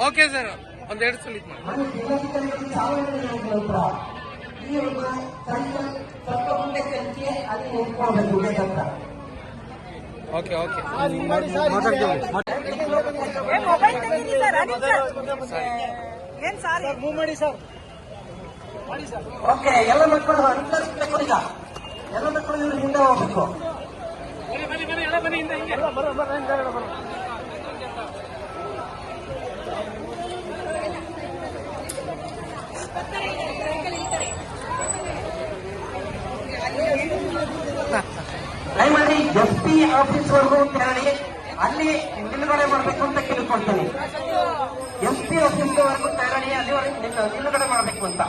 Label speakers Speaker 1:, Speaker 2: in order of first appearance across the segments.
Speaker 1: Okay sir, ಒಂದೆರಡು ಸಲ ಇದು ಮಾಡಿ. Okay okay
Speaker 2: okay. ಎಲ್ಲ ಮಕ್ಕಳು ಅನುಸರಿಸಬೇಕು. ಈಗ ಎಲ್ಲ ಮಕ್ಕಳು ಇವ್ರು ಹಿಂದೆ ಹೋಗ್ಬೇಕು. ದಯಮಾಡಿ SP ಆಫೀಸ್ ವರೆಗೂ ತೆರಳಿ ಅಲ್ಲಿ ನಿಲುಗಡೆ ಮಾಡಬೇಕು ಅಂತ ಕೇಳ್ಕೊಳ್ತೀನಿ. SP ಆಫೀಸ್ ವರೆಗೂ ತೆರಳಿ ಅಲ್ಲಿವರೆಗೂ ನಿಲುಗಡೆ ಮಾಡಬೇಕು ಅಂತ.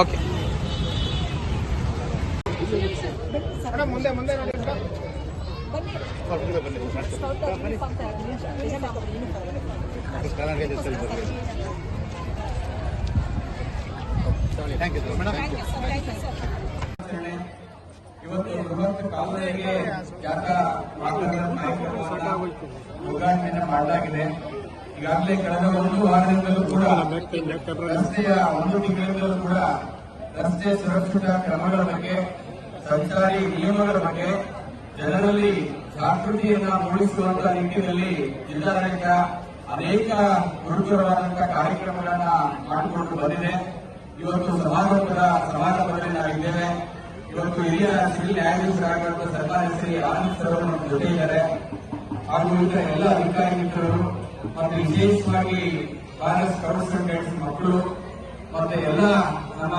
Speaker 1: ಓಕೆ ಮುಂದೆ ಮುಂದೆ ನೋಡಿ
Speaker 3: ಇವತ್ತು ಬೃಹತ್ ಕಾಲುವೆಗೆ ಜಾತ ಉದ್ಘಾಟನೆ ಮಾಡಲಾಗಿದೆ. ಈಗಾಗಲೇ ಕಳೆದ 1 ವಾರದಿಂದಲೂ ಕೂಡ ರಸ್ತೆಯ 1 ತಿಂಗಳಿಂದಲೂ ಕೂಡ ರಸ್ತೆ ಸುರಕ್ಷತಾ ಕ್ರಮಗಳ ಬಗ್ಗೆ, ಸಂಚಾರಿ ನಿಯಮಗಳ ಬಗ್ಗೆ ಜನರಲ್ಲಿ ಜಾಗೃತಿಯನ್ನ ಮೂಡಿಸುವಂತಹ ನಿಟ್ಟಿನಲ್ಲಿ ಜಿಲ್ಲಾಡಳಿತ ಅನೇಕ ಗುರುತರವಾದಂತಹ ಕಾರ್ಯಕ್ರಮಗಳನ್ನ ಮಾಡಿಕೊಂಡು ಬಂದಿದೆ. ಇವತ್ತು ಸಮಾರಂಭದಲ್ಲಿ ನಾವಿದ್ದೇವೆ. ಇವತ್ತು ಹಿರಿಯ ಸಿವಿಲ್ ನ್ಯಾಯಾಧೀಶರಾಗಿರುವಂತಹ ಸರ್ಕಾರಿ ಶ್ರೀ ಆನಂದ್ ಸರ್ ಅವರು ನಮ್ಮ ಜೊತೆ ಇದ್ದಾರೆ. ಹಾಗೂ ಇತರ ಎಲ್ಲ ಅಧಿಕಾರಿ ಮಿತ್ರರು ಮತ್ತು ವಿಶೇಷವಾಗಿ ಭಾರತ್ ಸ್ಕೌಟ್ಸ್ ಅಂಡ್ ಗೈಡ್ಸ್ ಮಕ್ಕಳು ಮತ್ತೆ ಎಲ್ಲ ನಮ್ಮ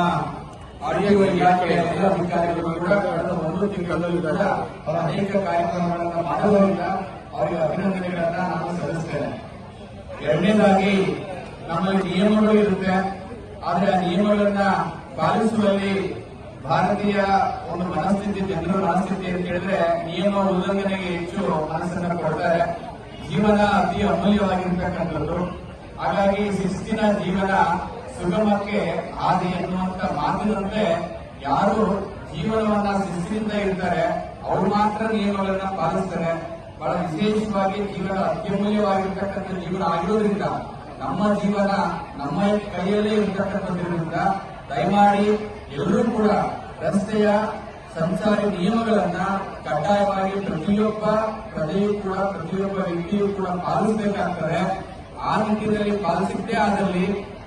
Speaker 3: ಆರೋಗ್ಯ ಇಲಾಖೆಯ ಎಲ್ಲ ಅಧಿಕಾರಿಗಳು ಕೂಡ ಕಳೆದ 1 ತಿಂಗಳಲ್ಲಿ ಕೂಡ ಅವರ ಅನೇಕ ಕಾರ್ಯಕ್ರಮಗಳನ್ನು ಮಾಡುವುದರಿಂದ ಅವರಿಗೆ ಅಭಿನಂದನೆಗಳನ್ನ ನಾನು ಸಲ್ಲಿಸ್ತೇನೆ. ಎರಡನೇದಾಗಿ ನಮ್ಮಲ್ಲಿ ನಿಯಮಗಳು ಇರುತ್ತೆ. ಆದರೆ ಆ ನಿಯಮಗಳನ್ನ ಪಾಲಿಸುವಲ್ಲಿ ಭಾರತೀಯ ಒಂದು ಮನಸ್ಥಿತಿ, ಜನರ ಮನಸ್ಥಿತಿ ಅಂತ ಹೇಳಿದ್ರೆ ನಿಯಮ ಉಲ್ಲಂಘನೆಗೆ ಹೆಚ್ಚು ಮನಸ್ಸನ್ನ ಕೊಡ್ತಾರೆ. ಜೀವನ ಅತಿ ಅಮೂಲ್ಯವಾಗಿರ್ತಕ್ಕಂಥದ್ದು. ಹಾಗಾಗಿ ಶಿಸ್ತಿನ ಜೀವನ ಸುಗಮಕ್ಕೆ ಹಾದಿ ಎನ್ನುವಂತ ಮಾತಿನಂತೆ ಯಾರು ಜೀವನವನ್ನ ಶಿಸ್ತಿನಿಂದ ಇರ್ತಾರೆ ಅವರು ಮಾತ್ರ ನಿಯಮಗಳನ್ನ ಪಾಲಿಸ್ತಾರೆ. ಬಹಳ ವಿಶೇಷವಾಗಿ ಜೀವನ ಅತ್ಯಮೂಲ್ಯವಾಗಿರ್ತಕ್ಕಂಥ ಜೀವನ ಆಗಿರೋದ್ರಿಂದ ನಮ್ಮ ಜೀವನ ನಮ್ಮ ಕೈಯಲ್ಲೇ ಇರತಕ್ಕಂಥದ್ರಿಂದ ದಯಮಾಡಿ ಎಲ್ಲರೂ ಕೂಡ ರಸ್ತೆಯ ಸಂಚಾರಿ ನಿಯಮಗಳನ್ನ ಕಡ್ಡಾಯವಾಗಿ ಪ್ರತಿಯೊಬ್ಬ ಪ್ರಜೆಯೂ ಕೂಡ, ಪ್ರತಿಯೊಬ್ಬ ವ್ಯಕ್ತಿಯೂ ಕೂಡ ಪಾಲಿಸಬೇಕಾಗ್ತದೆ. ಆ ನಿಟ್ಟಿನಲ್ಲಿ ಪಾಲಿಸಿದ್ದೇ ಆದಲ್ಲಿ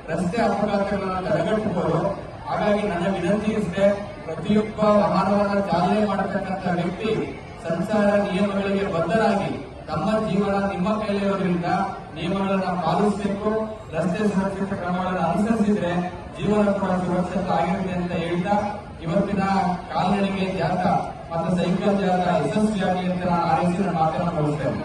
Speaker 3: ರಸ್ತೆ ಅಪಘಾತಗಳನ್ನು ತಡೆಗಟ್ಟಬಹುದು. ಹಾಗಾಗಿ ನನ್ನ ವಿನಂತಿ ಇಷ್ಟೇ, ಪ್ರತಿಯೊಬ್ಬ ವಾಹನವನ್ನು ಚಾಲನೆ ಮಾಡತಕ್ಕಂಥ ವ್ಯಕ್ತಿ ಸಂಚಾರ ನಿಯಮಗಳಿಗೆ ಬದ್ಧರಾಗಿ ತಮ್ಮ ಜೀವನ ನಿಮ್ಮ ಕೈಲಿರೋದ್ರಿಂದ ನಿಯಮಗಳನ್ನ ಪಾಲಿಸಬೇಕು. ರಸ್ತೆ ಸುರಕ್ಷತಾ ಕ್ರಮಗಳನ್ನು ಅನುಸರಿಸಿದ್ರೆ ಜೀವನ ಕೂಡ ಸುರಕ್ಷಿತ ಆಗಿರುತ್ತೆ ಅಂತ ಹೇಳ್ತಾ ಇವತ್ತಿನ ಕಾಲ್ನಡಿಗೆ ಜಾಥಾ ಮತ್ತು ಸೈಕಲ್ ಜಾಥಾ ಯಶಸ್ವಿಯಾಗಿ ಅಂತ ನಾನು ಆರೈಸಿ ನನ್ನ ಮಾತನ್ನು ಮುಗಿಸ್ತೇನೆ.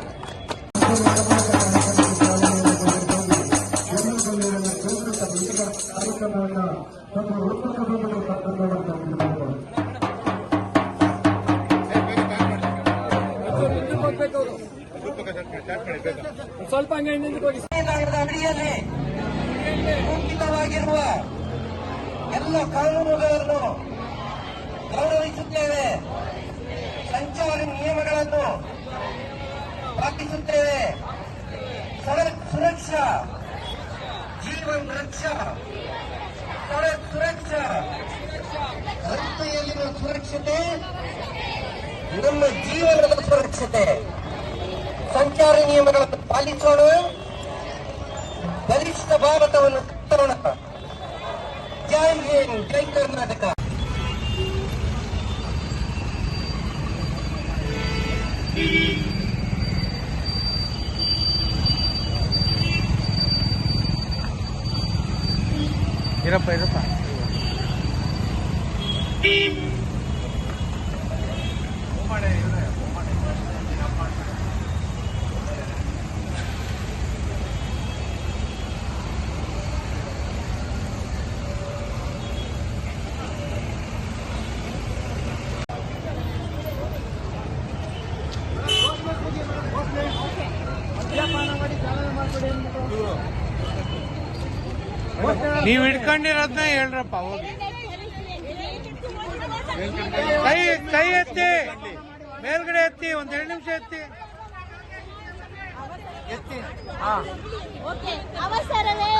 Speaker 1: ಸ್ವಲ್ಪ
Speaker 2: ಅಡಿಯಲ್ಲಿ ರೂಪಿತವಾಗಿರುವ ಎಲ್ಲ ಕಾನೂನುಗಳನ್ನು ಗೌರವಿಸುತ್ತೇವೆ. ಸಂಚಾರಿ ನಿಯಮಗಳನ್ನು ಪಾಲಿಸುತ್ತೇವೆ. ಸುರಕ್ಷಾ ಜೀವನ ರಕ್ಷಾ, ಸಡಕ್ ಸುರಕ್ಷಾ. ರಸ್ತೆಯಲ್ಲಿರುವ ಸುರಕ್ಷತೆ ನಮ್ಮ ಜೀವನದ ಸುರಕ್ಷತೆ. ಸಂಚಾರಿ ನಿಯಮಗಳನ್ನು ಪಾಲಿಸೋಣ, ಬಲಿಷ್ಠ ಭಾರತವನ್ನು ಕಟ್ಟೋಣ. ಜೈ ಹಿಂದ್, ಜೈ ಕರ್ನಾಟಕ.
Speaker 1: ಇರಪ್ಪ ಇರಪ್ಪ ನೀವ್ ಹಿಡ್ಕೊಂಡಿರೋದ್ನ ಹೇಳ್ರಪ್ಪ ಹೋಗಿ. ಕೈ ಎತ್ತಿ, ಮೇಲ್ಗಡೆ ಎತ್ತಿ, ಒಂದ್ 2 ನಿಮಿಷ ಎತ್ತಿ. ಹಾ,
Speaker 4: ಅವಸರವೇ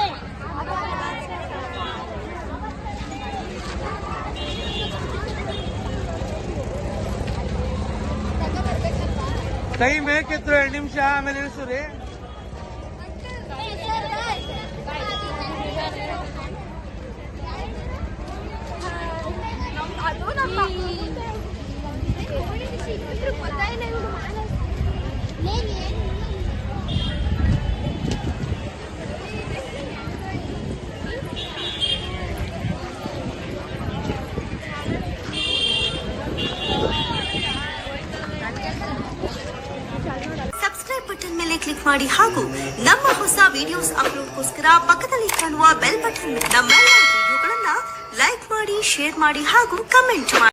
Speaker 1: ಕೈ ಮೇಕೆತ್ತು 2 ನಿಮಿಷ, ಆಮೇಲೆ ಇಳಿಸ್ರಿ.
Speaker 4: ಅದು ನಮ್ಮ
Speaker 5: ಸಬ್ಸ್ಕ್ರೈಬ್ ಬಟನ್ ಮೇಲೆ ಕ್ಲಿಕ್ ಮಾಡಿ ಹಾಗೂ ನಮ್ಮ ಹೊಸ ವಿಡಿಯೋಸ್ ಅಪ್ಲೋಡ್ಗೋಸ್ಕರ ಪಕ್ಕದಲ್ಲಿ ಕಾಣುವ ಬೆಲ್ ಬಟನ್ ನಮ್ಮೆಲ್ಲ ವಿಡಿಯೋಗಳನ್ನ ಲೈಕ್ ಮಾಡಿ, ಶೇರ್ ಮಾಡಿ ಹಾಗೂ ಕಮೆಂಟ್ ಮಾಡಿ.